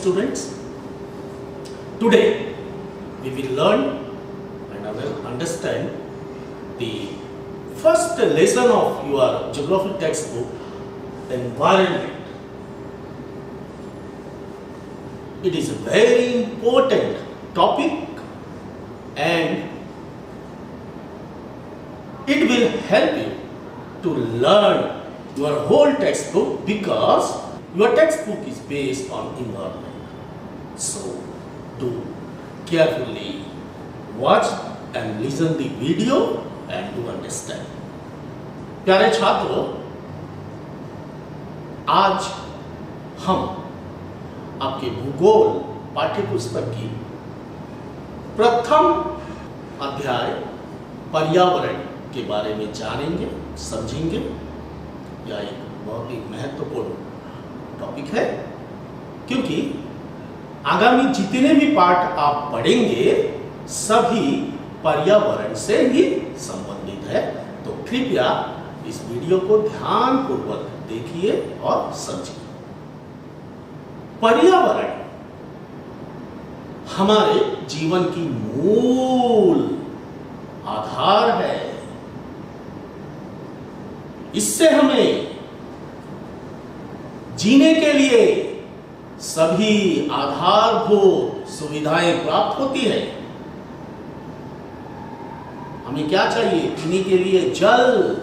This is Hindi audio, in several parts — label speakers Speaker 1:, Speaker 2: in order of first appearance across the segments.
Speaker 1: students, today we will learn and I will understand the first lesson of your geography textbook, environment. It is a very important topic and it will help you to learn your whole textbook because your textbook is based on environment. So do carefully watch and listen the video and to understand. प्यारे छात्रों, आज हम आपके भूगोल पाठ्य पुस्तक की प्रथम अध्याय पर्यावरण के बारे में जानेंगे, समझेंगे। यह एक बहुत ही महत्वपूर्ण टॉपिक है क्योंकि आगामी जितने भी पाठ आप पढ़ेंगे सभी पर्यावरण से ही संबंधित है। तो कृपया इस वीडियो को ध्यानपूर्वक देखिए और समझिए। पर्यावरण हमारे जीवन की मूल आधार है। इससे हमें जीने के लिए सभी आधारभूत सुविधाएं प्राप्त होती है। हमें क्या चाहिए? पीने के लिए जल,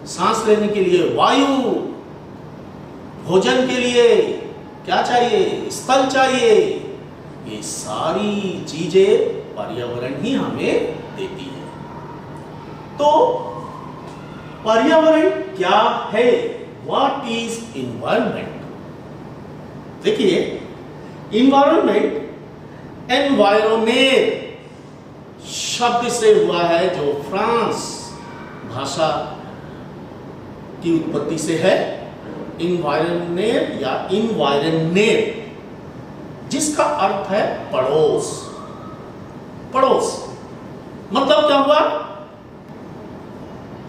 Speaker 1: सांस लेने के लिए वायु, भोजन के लिए क्या चाहिए? स्थल चाहिए। ये सारी चीजें पर्यावरण ही हमें देती है। तो पर्यावरण क्या है? What is environment? देखिए, environment environner शब्द से हुआ है जो फ्रांस भाषा की उत्पत्ति से है। environner या environner जिसका अर्थ है पड़ोस। पड़ोस मतलब क्या हुआ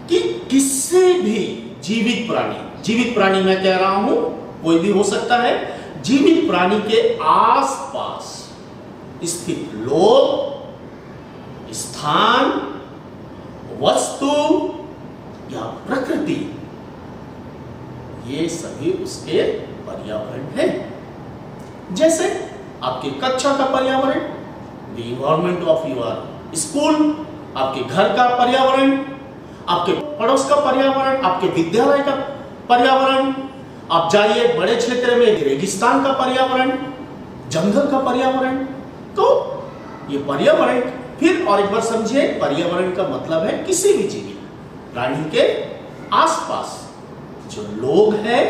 Speaker 1: कि किसी भी जीवित प्राणी मैं कह रहा हूं, कोई भी हो सकता है, जीवित प्राणी के आसपास स्थित लोग, स्थान, वस्तु या प्रकृति, ये सभी उसके पर्यावरण है। जैसे आपके कक्षा का पर्यावरण, the environment of your school, आपके घर का पर्यावरण, आपके पड़ोस का पर्यावरण, आपके विद्यालय का पर्यावरण, आप जाइए बड़े क्षेत्र में रेगिस्तान का पर्यावरण, जंगल का पर्यावरण। तो ये पर्यावरण, फिर और एक बार समझिए, पर्यावरण का मतलब है किसी भी जीवित प्राणी के आसपास जो लोग हैं,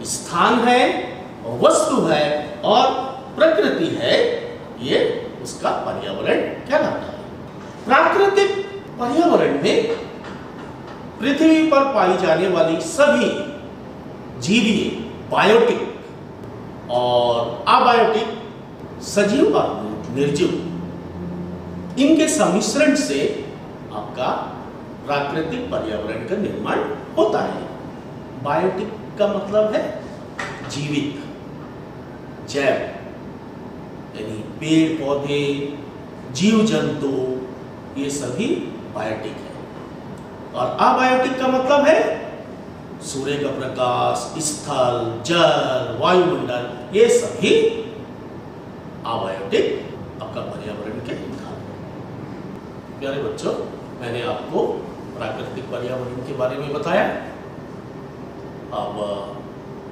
Speaker 1: स्थान है, वस्तु है और प्रकृति है, ये उसका पर्यावरण कहलाता है। प्राकृतिक पर्यावरण में पृथ्वी पर पाई जाने वाली सभी जीवीय, बायोटिक और अबायोटिक, सजीव और निर्जीव, इनके सम्मिश्रण से आपका प्राकृतिक पर्यावरण का निर्माण होता है। बायोटिक का मतलब है जीवित, जैव, यानी पेड़ पौधे, जीव जंतु, ये सभी बायोटिक है। और अबायोटिक का मतलब है सूर्य का प्रकाश, स्थल, जल, वायुमंडल, ये सभी अबायोटिक आपका पर्यावरण के उदाहरण। प्यारे बच्चों, मैंने आपको प्राकृतिक पर्यावरण के बारे में बताया। अब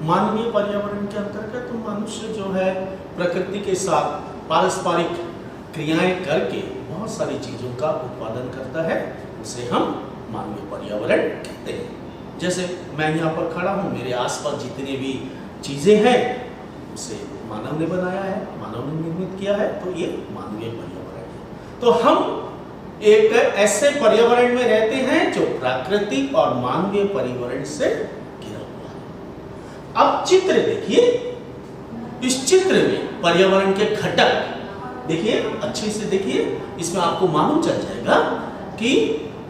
Speaker 1: मानवीय पर्यावरण के अंतर्गत तो मनुष्य जो है प्रकृति के साथ पारस्परिक क्रियाएं करके बहुत सारी चीजों का उत्पादन करता है, उसे हम मानवीय पर्यावरण कहते हैं। जैसे मैं यहाँ पर खड़ा हूँ, मेरे आसपास जितनी भी चीजें हैं उसे मानव ने बनाया है, मानव ने निर्मित किया है, तो ये मानवीय पर्यावरण है। तो हम एक ऐसे पर्यावरण में रहते हैं जो प्राकृतिक और मानवीय पर्यावरण से घिरा हुआ है। अब चित्र देखिए, इस चित्र में पर्यावरण के घटक देखिए, अच्छे से देखिए, इसमें आपको मालूम चल जाएगा कि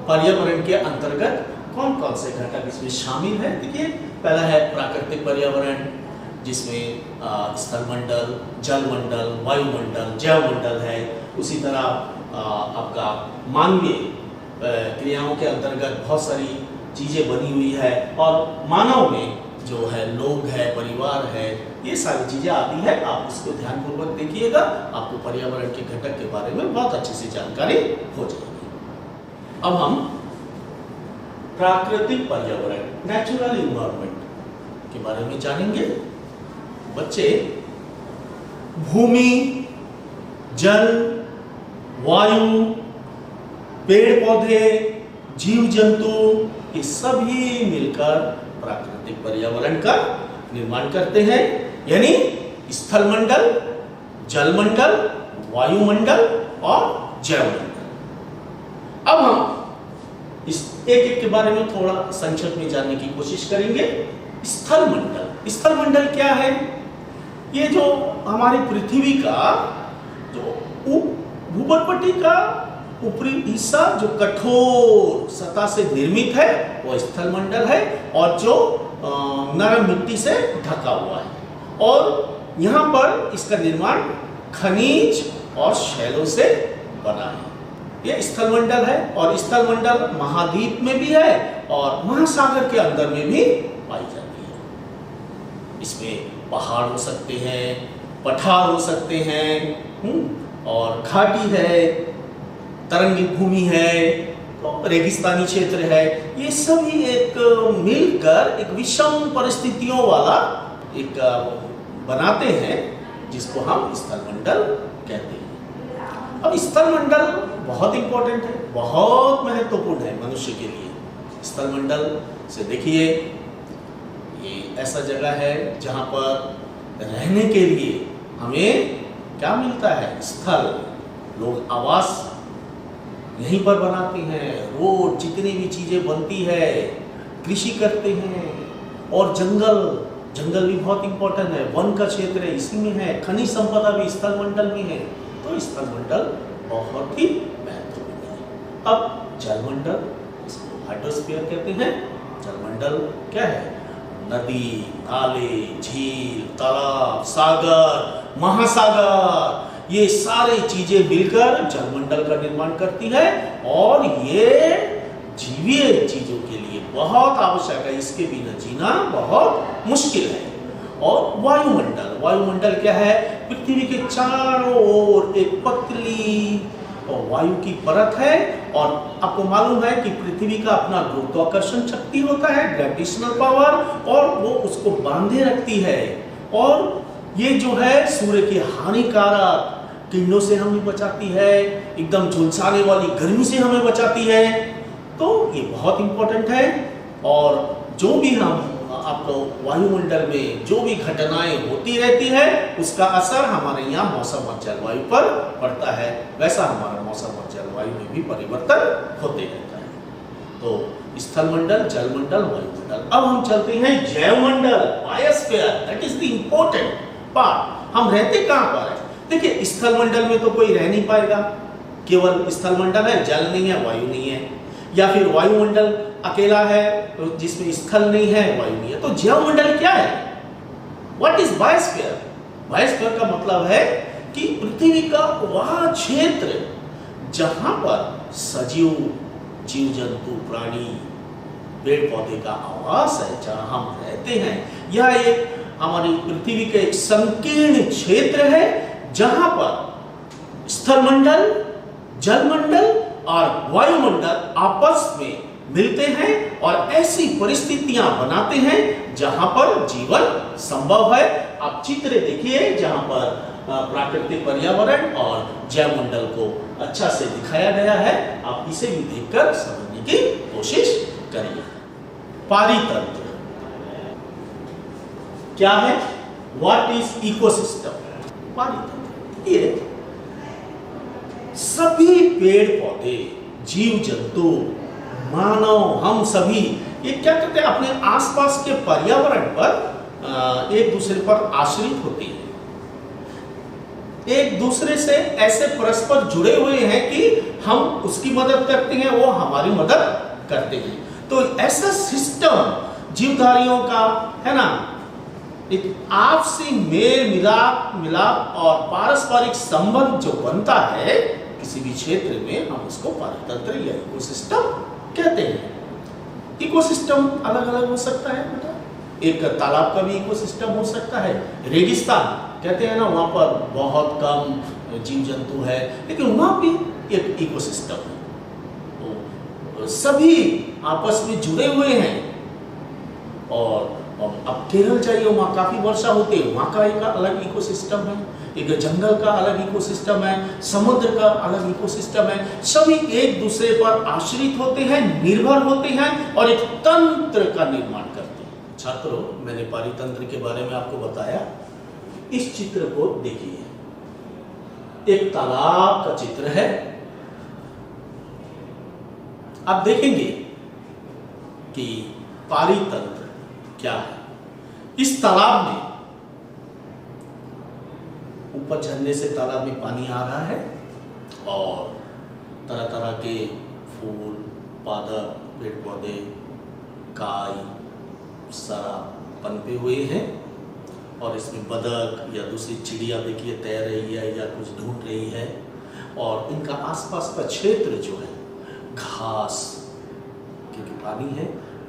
Speaker 1: पर्यावरण के अंतर्गत कौन कौन से घटक इसमें शामिल है। देखिए, पहला है प्राकृतिक पर्यावरण, जिसमें स्थलमंडल, जलमंडल, वायुमंडल, जैवमंडल है। उसी तरह आपका मानवीय क्रियाओं के अंतर्गत बहुत सारी चीज़ें बनी हुई है, और मानव में जो है लोग है, परिवार है, ये सारी चीज़ें आती है। आप इसको ध्यानपूर्वक देखिएगा, आपको पर्यावरण के घटक के बारे में बहुत अच्छे से जानकारी हो जाएगी। अब हम प्राकृतिक पर्यावरण, नेचुरल इन्वायरमेंट के बारे में जानेंगे। बच्चे, भूमि, जल, वायु, पेड़ पौधे, जीव जंतु, ये सभी मिलकर प्राकृतिक पर्यावरण का निर्माण करते हैं, यानी स्थलमंडल, जलमंडल, वायुमंडल और जैवमंडल। अब हम इस एक के बारे में थोड़ा संक्षेप में जानने की कोशिश करेंगे। स्थलमंडल, स्थलमंडल क्या है? ये जो हमारी पृथ्वी का जो भूमध्यरेखा का ऊपरी हिस्सा जो कठोर सतह से निर्मित है वो स्थलमंडल है, और जो नरम मिट्टी से ढका हुआ है, और यहाँ पर इसका निर्माण खनिज और शैलों से बना है। ये स्थलमंडल है, और स्थलमंडल महाद्वीप में भी है और महासागर के अंदर में भी पाई जाती है। इसमें पहाड़ हो सकते हैं, पठार हो सकते हैं, और घाटी है, तरंगित भूमि है, रेगिस्तानी क्षेत्र है। ये सभी एक मिलकर एक विषम परिस्थितियों वाला एक बनाते हैं, जिसको हम स्थलमंडल कहते हैं। अब स्थलमंडल बहुत इंपॉर्टेंट है, बहुत महत्वपूर्ण है मनुष्य के लिए। स्थलमंडल से देखिए, ये ऐसा जगह है जहाँ पर रहने के लिए हमें क्या मिलता है? स्थल। लोग आवास यहीं पर बनाते हैं, रोड, जितनी भी चीज़ें बनती है, कृषि करते हैं, और जंगल भी बहुत इंपॉर्टेंट है, वन का क्षेत्र है, इसी में है, खनिज संपदा भी स्थलमंडल में है। तो स्थलमंडल बहुत ही महत्वपूर्ण है। अब जलमंडल, इसको हाइड्रोस्फीयर कहते हैं। जलमंडल क्या है? नदी, नाले, झील, तालाब, सागर, महासागर, ये सारी चीजें मिलकर जलमंडल का निर्माण करती है, और ये जीवीय चीजों के लिए बहुत आवश्यक है, इसके बिना जीना बहुत मुश्किल है। और वायुमंडल क्या है? पृथ्वी के चारों ओर एक पतली और वायु की परत है, और आपको मालूम है कि पृथ्वी का अपना गुरुत्वाकर्षण शक्ति होता है, ग्रेविटेशनल पावर, और वो उसको बांधे रखती है, और ये जो है सूर्य की हानिकारक किरणों से हमें बचाती है, एकदम झुलसाने वाली गर्मी से हमें बचाती है। तो ये बहुत इंपॉर्टेंट है। और जो भी हम आपको वायुमंडल में जो भी घटनाएं होती रहती है, उसका असर हमारे यहाँ मौसम और जलवायु पर पड़ता है। वैसा हमारा मौसम और जलवायु में भी परिवर्तन होते रहता है। तो स्थलमंडल, जलमंडल, वायुमंडल। अब हम चलते हैं जैवमंडल, biosphere, that is the important part. हम रहते कहाँ पर है? देखिए, स्थलमंडल में तो कोई रह नहीं पाएगा, केवल स्थलमंडल है, जल नहीं है, वायु नहीं है, या फिर वायुमंडल अकेला है जिसमें स्थल नहीं है, वायु नहीं है। तो जैवमंडल क्या है? What is biosphere? बायोस्फीयर का मतलब है कि पृथ्वी का वह क्षेत्र जहां पर सजीव, जीव जंतु, प्राणी, पेड़ पौधे का आवास है, जहां हम रहते हैं। यह एक हमारी पृथ्वी का एक संकीर्ण क्षेत्र है, जहां पर स्थलमंडल, जलमंडल और वायुमंडल आपस में मिलते हैं और ऐसी परिस्थितियां बनाते हैं जहां पर जीवन संभव है। आप चित्र देखिए जहां पर प्राकृतिक पर्यावरण और जैवमंडल को अच्छा से दिखाया गया है। आप इसे भी देखकर समझने की कोशिश करिए। पारितंत्र क्या है? What is ecosystem? पारितंत्र ये सभी पेड़ पौधे, जीव जंतु, मानव, हम सभी ये क्या करते हैं? अपने आसपास के पर्यावरण पर एक दूसरे पर आश्रित होते हैं, एक दूसरे से ऐसे परस्पर जुड़े हुए हैं कि हम उसकी मदद करते हैं, वो हमारी मदद करते हैं। तो ऐसा सिस्टम जीवधारियों का है ना, एक आपसी मेल मिलाप और पारस्परिक संबंध जो बनता है किसी भी क्षेत्र में, हम उसको पारितंत्र या इकोसिस्टम कहते हैं। इकोसिस्टम अलग अलग हो सकता है बेटा। एक तालाब का भी इकोसिस्टम हो सकता है। रेगिस्तान कहते हैं ना, वहाँ पर बहुत कम जीव जंतु है, लेकिन वहाँ भी एक इकोसिस्टम है। तो सभी आपस में जुड़े हुए हैं। और अब केरल चाहिए, वहाँ काफ़ी वर्षा होती है, वहाँ का एक अलग इकोसिस्टम है। एक जंगल का अलग इकोसिस्टम है, समुद्र का अलग इकोसिस्टम है। सभी एक दूसरे पर आश्रित होते हैं, निर्भर होते हैं और एक तंत्र का निर्माण करते हैं। छात्रों, मैंने पारितंत्र के बारे में आपको बताया। इस चित्र को देखिए, एक तालाब का चित्र है। आप देखेंगे कि पारितंत्र क्या है। इस तालाब में ऊपर झरने से तालाब में पानी आ रहा है और तरह तरह के फूल, पादप, पेड़ पौधे, गाय सारा पनपे हुए हैं। और इसमें बतख या दूसरी चिड़िया देखिए तैर रही है या कुछ ढूंढ रही है। और इनका आसपास का क्षेत्र जो है घास, क्योंकि पानी है,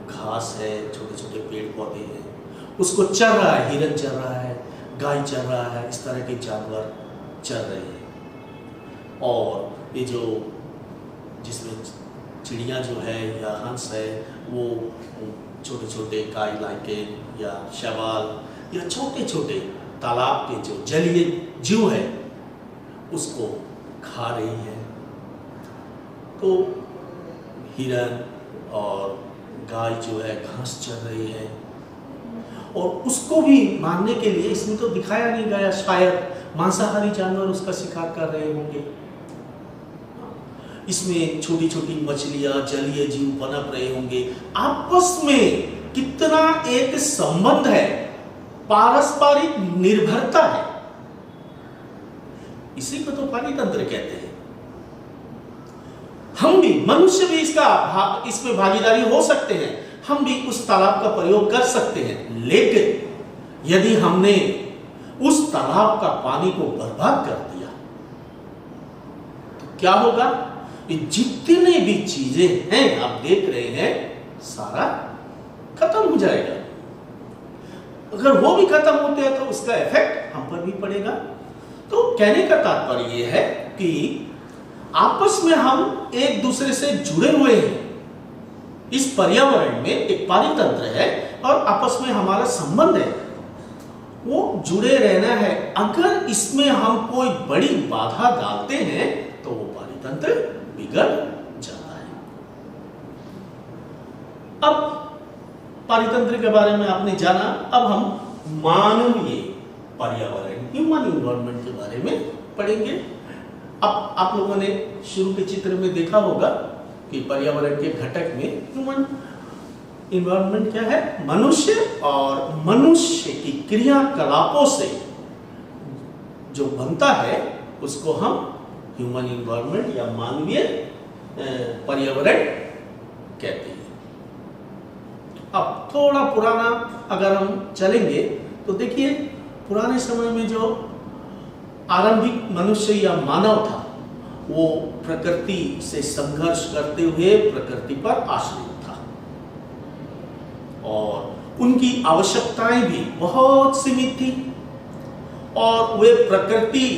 Speaker 1: घास है, छोटे छोटे पेड़ पौधे हैं, उसको चर रहा है। हिरन चर रहा है, गाय चर रहा है, इस तरह के जानवर चर रहे हैं। और ये जो जिसमें चिड़िया जो है या हंस है, वो छोटे छोटे गाय लाइकेन या शैवाल या छोटे छोटे तालाब के जो जलीय जीव है उसको खा रही है। तो हिरन और गाय जो है घास चर रही है। और उसको भी मारने के लिए, इसमें तो दिखाया नहीं गया, शायद मांसाहारी जानवर उसका शिकार कर रहे होंगे। इसमें छोटी छोटी मछलियां, जलीय जीव पनप रहे होंगे। आपस में कितना एक संबंध है, पारस्परिक निर्भरता है। इसी को तो पारितंत्र कहते हैं। हम भी, मनुष्य भी इसमें भागीदारी हो सकते हैं। हम भी उस तालाब का प्रयोग कर सकते हैं, लेकिन यदि हमने उस तालाब का पानी को बर्बाद कर दिया तो क्या होगा? ये जितने भी चीजें हैं आप देख रहे हैं, सारा खत्म हो जाएगा। अगर वो भी खत्म होते हैं तो उसका इफेक्ट हम पर भी पड़ेगा। तो कहने का तात्पर्य यह है कि आपस में हम एक दूसरे से जुड़े हुए हैं। इस पर्यावरण में एक पारितंत्र है और आपस में हमारा संबंध है, वो जुड़े रहना है। अगर इसमें हम कोई बड़ी बाधा डालते हैं तो वो पारितंत्र बिगड़ जाता है। अब पारितंत्र के बारे में आपने जाना, अब हम मानवीय पर्यावरण, ह्यूमन इन्वायरमेंट के बारे में पढ़ेंगे। अब आप लोगों ने शुरू के चित्र में देखा होगा कि पर्यावरण के घटक में ह्यूमन इन्वायरमेंट क्या है? मनुष्य और मनुष्य की क्रियाकलापों से जो बनता है उसको हम ह्यूमन इन्वायरमेंट या मानवीय पर्यावरण कहते हैं। अब थोड़ा पुराना अगर हम चलेंगे तो देखिए, पुराने समय में जो आरंभिक मनुष्य या मानव था वो प्रकृति से संघर्ष करते हुए प्रकृति पर आश्रित था और उनकी आवश्यकताएं भी बहुत सीमित थी और वे प्रकृति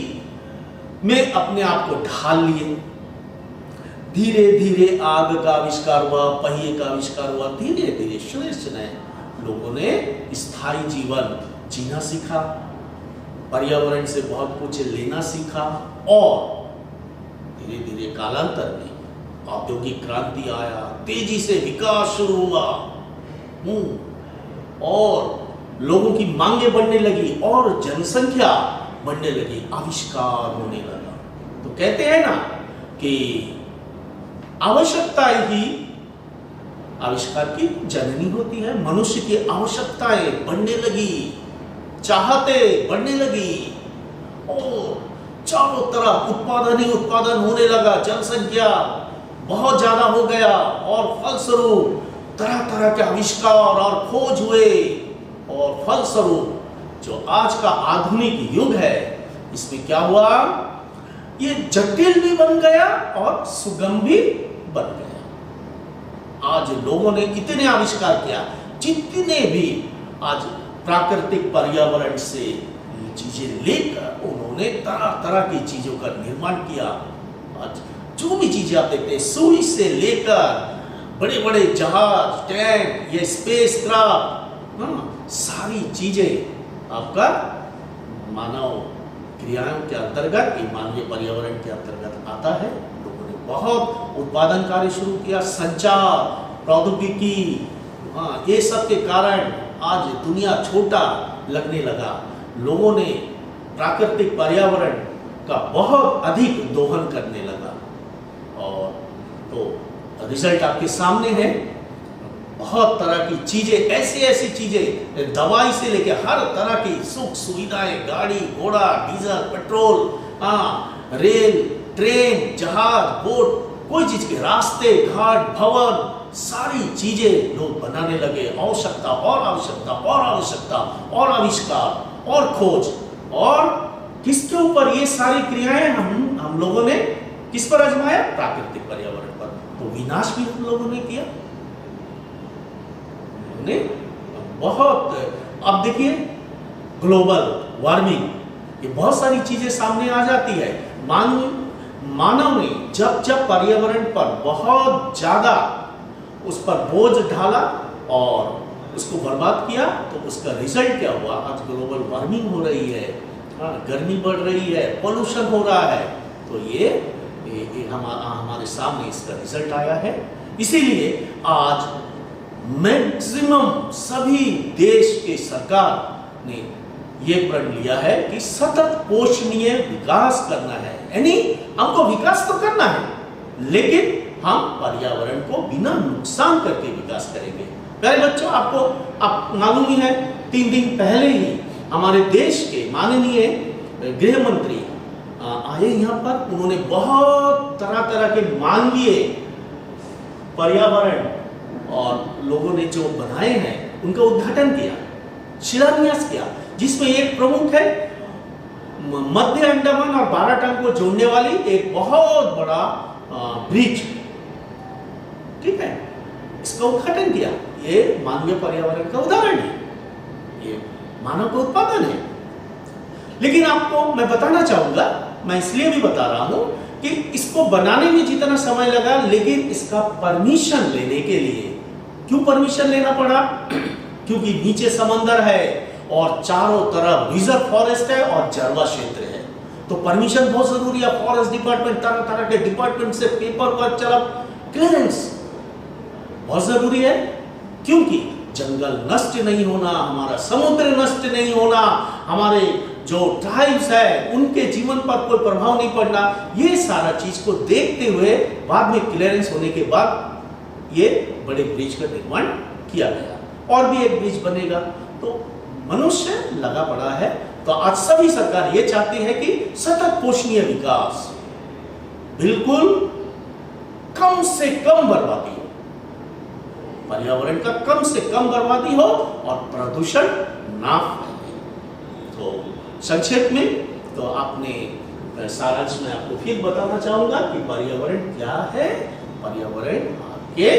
Speaker 1: में अपने आप को ढाल लिए। धीरे धीरे आग का आविष्कार हुआ, पहिए का आविष्कार हुआ, धीरे धीरे शनय लोगों ने स्थायी जीवन जीना सीखा, पर्यावरण से बहुत कुछ लेना सीखा और धीरे धीरे कालांतर में औद्योगिक क्रांति आया, तेजी से विकास शुरू हुआ और लोगों की मांगे बढ़ने लगी और जनसंख्या बढ़ने लगी, आविष्कार होने लगा। तो कहते हैं ना कि आवश्यकता ही आविष्कार की जननी होती है। मनुष्य की आवश्यकताएं बढ़ने लगी, चाहते बढ़ने लगी और चारों तरफ उत्पादन ही उत्पादन होने लगा, जनसंख्या बहुत ज्यादा हो गया और फलस्वरूप तरह तरह के आविष्कार और खोज हुए और फलस्वरूप जो आज का आधुनिक युग है, इसमें क्या हुआ, ये जटिल भी बन गया और सुगम भी बन गया। आज लोगों ने इतने आविष्कार किया, जितने भी आज प्राकृतिक पर्यावरण से चीजें लेकर उन्होंने तरह तरह की चीजों का निर्माण किया। आज जो भी चीजें आप देखते हैं, सुई से लेकर बड़े बड़े जहाज, टैंक, ये स्पेस क्राफ्ट, सारी चीजें आपका मानव क्रियाओं के अंतर्गत, ये मानवीय पर्यावरण के अंतर्गत आता है। लोगों ने बहुत उत्पादन कार्य शुरू किया, संचार, प्रौद्योगिकी, ये सब के कारण आज दुनिया छोटा लगने लगा। लोगों ने प्राकृतिक पर्यावरण का बहुत अधिक दोहन करने लगा, और तो रिजल्ट आपके सामने है। बहुत तरह की चीजें, ऐसी ऐसी चीजें, दवाई से लेके हर तरह की सुख सुविधाएं, गाड़ी घोड़ा, डीजल, पेट्रोल, रेल, ट्रेन, जहाज, बोट, कोई चीज के रास्ते, घाट, भवन, सारी चीजें लोग बनाने लगे। आवश्यकता और आवश्यकता और आवश्यकता और आविष्कार और खोज, और किसके ऊपर ये सारी क्रियाएं हम लोगों ने किस पर आजमाया, प्राकृतिक पर्यावरण पर। तो विनाश भी हम लोगों ने किया। बहुत, अब देखिए ग्लोबल वार्मिंग, ये बहुत सारी चीजें सामने आ जाती है। मानव ने जब जब पर्यावरण पर बहुत ज्यादा उस पर बोझ ढाला और उसको बर्बाद किया, तो उसका रिजल्ट क्या हुआ, आज ग्लोबल वार्मिंग हो रही है, गर्मी बढ़ रही है, पोल्यूशन हो रहा है। तो ये हमारे सामने इसका रिजल्ट आया है। इसीलिए आज मैक्सिमम सभी देश के सरकार ने ये प्रण लिया है कि सतत पोषणीय विकास करना है। यानी हमको विकास तो करना है, लेकिन हम पर्यावरण को बिना नुकसान करके विकास करेंगे। प्यारे बच्चों, आप मालूम ही है, 3 दिन पहले ही हमारे देश के माननीय गृह मंत्री आए यहाँ पर। उन्होंने बहुत तरह तरह के मानवीय पर्यावरण और लोगों ने जो बनाए हैं उनका उद्घाटन किया, शिलान्यास किया, जिसमें एक प्रमुख है मध्य अंडमान और बाराटांग को जोड़ने वाली एक बहुत बड़ा ब्रिज। ठीक है, इसका उद्घाटन किया। ये मानवीय पर्यावरण का उदाहरण है, ये मानव का उत्पादन है। लेकिन आपको मैं बताना चाहूंगा, मैं इसलिए भी बता रहा हूं कि इसको बनाने में जितना समय लगा, लेकिन इसका परमिशन लेने के लिए, क्यों परमिशन लेना पड़ा, क्योंकि नीचे समंदर है और चारों तरफ रिजर्व फॉरेस्ट है और जरवा क्षेत्र है, तो परमिशन बहुत जरूरी है। फॉरेस्ट डिपार्टमेंट, तरह तरह के डिपार्टमेंट से पेपर वर्क चला, क्लियरेंस बहुत जरूरी है, क्योंकि जंगल नष्ट नहीं होना, हमारा समुद्र नष्ट नहीं होना, हमारे जो ट्राइब्स है उनके जीवन पर कोई प्रभाव नहीं पड़ना। ये सारा चीज को देखते हुए बाद में क्लियरेंस होने के बाद ये बड़े ब्रिज का निर्माण किया गया। और भी एक ब्रिज बनेगा, तो मनुष्य लगा पड़ा है। तो आज सभी सरकार ये चाहती है कि सतत पोषणीय विकास, बिल्कुल कम से कम बर्बादी हो, पर्यावरण का कम से कम बर्बादी हो और प्रदूषण ना फैले। तो संक्षेप में तो आपने सारांश में आपको फिर बताना चाहूंगा कि पर्यावरण क्या है। पर्यावरण आपके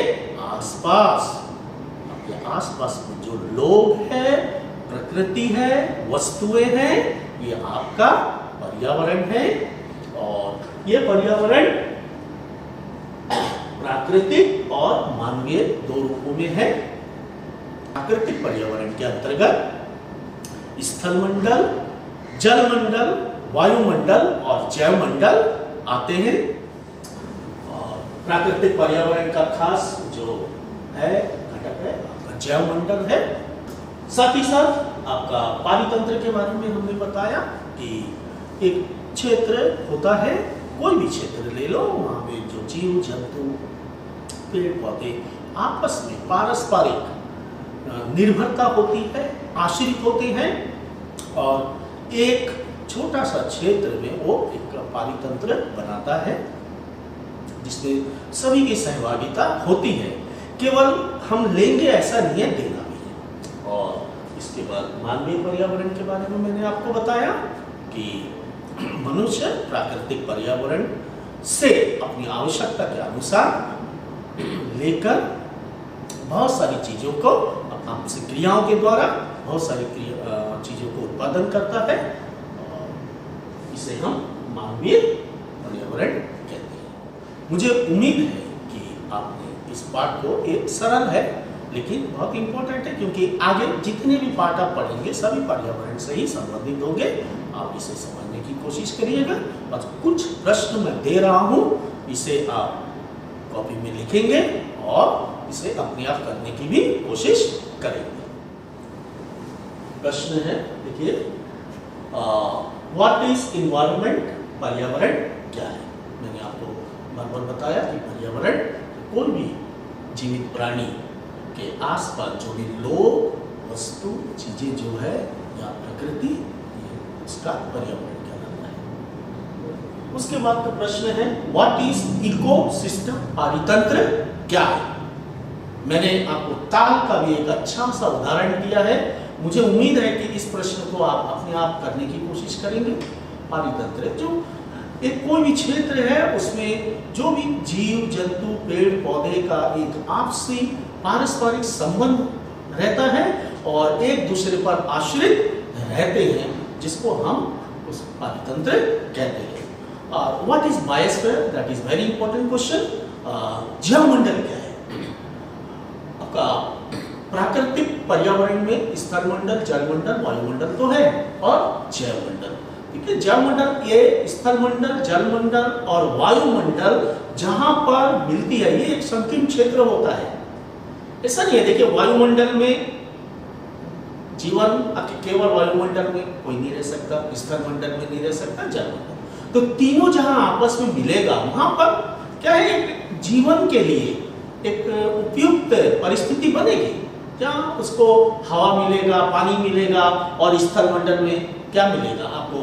Speaker 1: आसपास में जो लोग हैं, प्रकृति है, वस्तुएं हैं, ये आपका पर्यावरण है। और ये पर्यावरण प्राकृतिक और मानवीय 2 रूपों में है। प्राकृतिक पर्यावरण के अंतर्गत स्थलमंडल, जलमंडल, वायुमंडल और जैवमंडल आते हैं। और प्राकृतिक पर्यावरण का खास जो है घटक है आपका जैवमंडल है। साथ ही साथ आपका पारितंत्र के बारे में हमने बताया कि एक क्षेत्र होता है, कोई भी क्षेत्र ले लो, वहां पे जो जीव जंतु, पेड़ पौधे आपस में पारस्परिक निर्भरता होती है, आश्रित होते हैं, और एक छोटा सा क्षेत्र में वो एक पारितंत्र बनाता है जिसमें सभी की सहभागिता होती है। केवल हम लेंगे ऐसा नहीं है, देना भी है। और इसके बाद मानवीय पर्यावरण के बारे में मैंने आपको बताया कि मनुष्य प्राकृतिक पर्यावरण से अपनी आवश्यकता के अनुसार लेकर बहुत सारी चीजों को आपसी क्रियाओं के द्वारा बहुत सारी चीजों को उत्पादन करता है, और इसे हम मानवीय पर्यावरण कहते हैं। मुझे उम्मीद है कि आपने इस पाठ को, एक सरल है लेकिन बहुत इंपॉर्टेंट है, क्योंकि आगे जितने भी पाठ आप पढ़ेंगे सभी पर्यावरण से ही संबंधित होंगे। आप इसे समझने की कोशिश करिएगा, और कुछ प्रश्न मैं दे रहा हूं, इसे आप कॉपी में लिखेंगे और इसे अपने आप करने की भी कोशिश करेंगे। प्रश्न है, देखिए, व्हाट इज इन्वायरमेंट? पर्यावरण क्या है? मैंने आपको बार बार बताया कि पर्यावरण कोई भी जीवित प्राणी के आसपास जो भी लोग, वस्तु, चीजें जो है या प्रकृति, इसका पर्यावरण कहलाता है। उसके बाद का प्रश्न है, व्हाट इज इकोसिस्टम? पारितंत्र क्या है? मैंने आपको ताल का भी एक अच्छा सा उदाहरण दिया है। मुझे उम्मीद है कि इस प्रश्न को आप अपने आप करने की कोशिश करेंगे। पारितंत्र जो एक कोई भी क्षेत्र है, उसमें जो भी जीव जंतु, पेड़ पौधे का एक आपसी पारस्परिक संबंध रहता है और एक दूसरे पर आश्रित रहते हैं, जिसको हम उस पारितंत्र कहते हैं। What is biosphere? That is very important question. जैवमंडल क्या है? आपका प्राकृतिक पर्यावरण में स्थलमंडल, जलमंडल, वायुमंडल तो है, और जैवमंडल। ठीक है, जलमंडल ये स्थलमंडल, जलमंडल और वायुमंडल जहां पर मिलती है, ये एक संकीर्ण क्षेत्र होता है। ऐसा नहीं है, देखिए, वायुमंडल में जीवन केवल वायुमंडल में कोई नहीं रह सकता, स्थलमंडल में नहीं रह सकता, जलमंडल, तो तीनों जहां आपस में मिलेगा वहां पर क्या है, एक जीवन के लिए एक उपयुक्त परिस्थिति बनेगी, जहां उसको हवा मिलेगा, पानी मिलेगा, और स्थलमंडल में क्या मिलेगा आपको?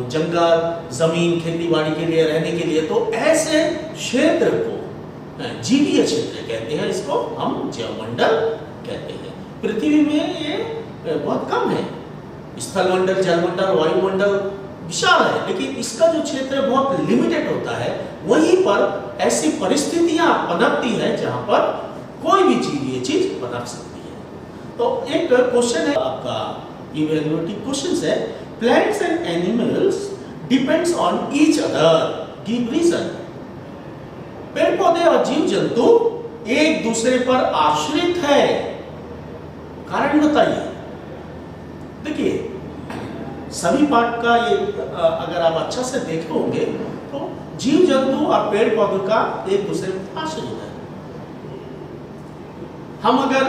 Speaker 1: जंगल, जमीन, खेती बाड़ी के लिए, रहने के लिए। तो ऐसे क्षेत्र को जीवीय क्षेत्र कहते हैं, इसको हम जैवमंडल कहते हैं। पृथ्वी में ये बहुत कम है, स्थलमंडल, जलमंडल, वायुमंडल विशाल है, लेकिन इसका जो क्षेत्र बहुत लिमिटेड होता है। वहीं पर ऐसी परिस्थितियां पनपती है जहां पर कोई भी जीवीय चीज पनप सकती है। तो एक क्वेश्चन है आपका, इवैल्यूएटिव क्वेश्चन है, plants and animals depends on each other, give reason. पेड़ पौधे और जीव जंतु एक दूसरे पर आश्रित है, कारण बताइए। देखिए, सभी पाठ का ये अगर आप अच्छा से देखे होंगे तो जीव जंतु और पेड़ पौधों का एक दूसरे पर आश्रित है। हम अगर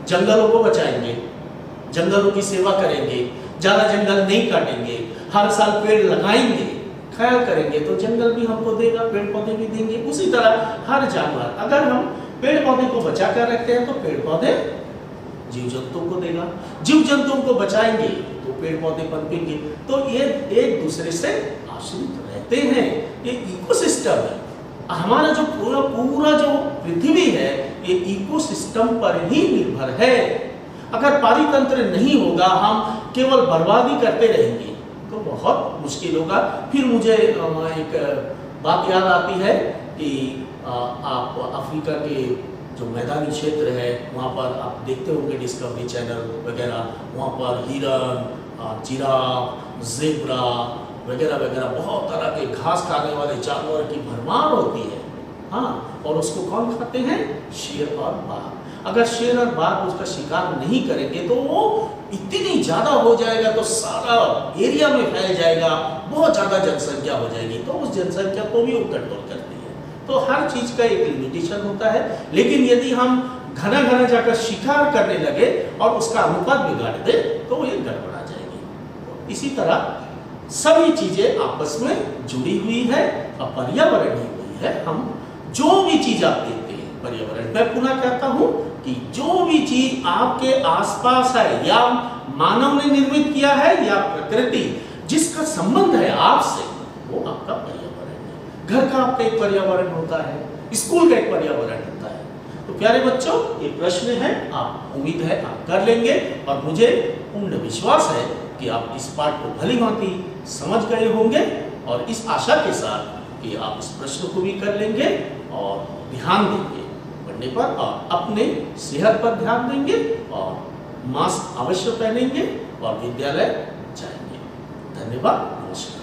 Speaker 1: जंगलों को बचाएंगे, जंगलों की सेवा करेंगे, ज्यादा जंगल नहीं काटेंगे, हर साल पेड़ लगाएंगे, ख्याल करेंगे, तो जंगल भी हमको देगा, पेड़ पौधे भी देंगे। उसी तरह हर जानवर, अगर हम पेड़ पौधे को बचा कर रखते हैं तो पेड़ पौधे जीव जंतुओं को देगा, जीव जंतुओं को बचाएंगे तो पेड़ पौधे पनपेंगे। तो ये एक दूसरे से आश्रित रहते हैं, ये इकोसिस्टम है। हमारा जो पूरा जो पृथ्वी है, ये इकोसिस्टम पर ही निर्भर है। अगर पारितंत्र नहीं होगा, हम केवल बर्बादी करते रहेंगे तो बहुत मुश्किल होगा। फिर मुझे एक बात याद आती है कि आप अफ्रीका के जो मैदानी क्षेत्र है, वहाँ पर आप देखते होंगे डिस्कवरी चैनल वगैरह, वहाँ पर हिरन, जिराफ, ज़ेब्रा वगैरह वगैरह बहुत तरह के घास खाने वाले जानवर की भरमार होती है। हाँ, और उसको कौन खाते हैं? शेर और बाघ। अगर शेर और बाघ उसका शिकार नहीं करेंगे तो वो इतनी ज़्यादा हो जाएगा, तो सारा एरिया में फैल जाएगा, बहुत ज़्यादा जनसंख्या हो जाएगी, तो उस जनसंख्या को भी वो कंट्रोल करती है। तो हर चीज का एक लिमिटेशन होता है। लेकिन यदि हम घना घना जाकर शिकार करने लगे और उसका अनुपात बिगाड़ दे तो ये गड़बड़ा जाएगी। तो इसी तरह सभी चीजें आपस में जुड़ी हुई है और पर्यावरण ही हुई है। हम जो भी चीज आप देखते हैं पर्यावरण, मैं पुनः कहता हूं कि जो भी चीज आपके आसपास है, या मानव ने निर्मित किया है या प्रकृति जिसका संबंध है आपसे, वो आपका पर्यावरण है। घर का आपका एक पर्यावरण होता है, स्कूल का एक पर्यावरण होता है। तो प्यारे बच्चों, ये प्रश्न है, आप उम्मीद है आप कर लेंगे और मुझे पूर्ण विश्वास है कि आप इस पाठ को भली भांति समझ गए होंगे और इस आशा के साथ कि आप इस प्रश्न को भी कर लेंगे और ध्यान देंगे पढ़ने पर और अपने सेहत पर ध्यान देंगे और मास्क अवश्य पहनेंगे और विद्यालय जाएंगे। धन्यवाद, नमस्कार।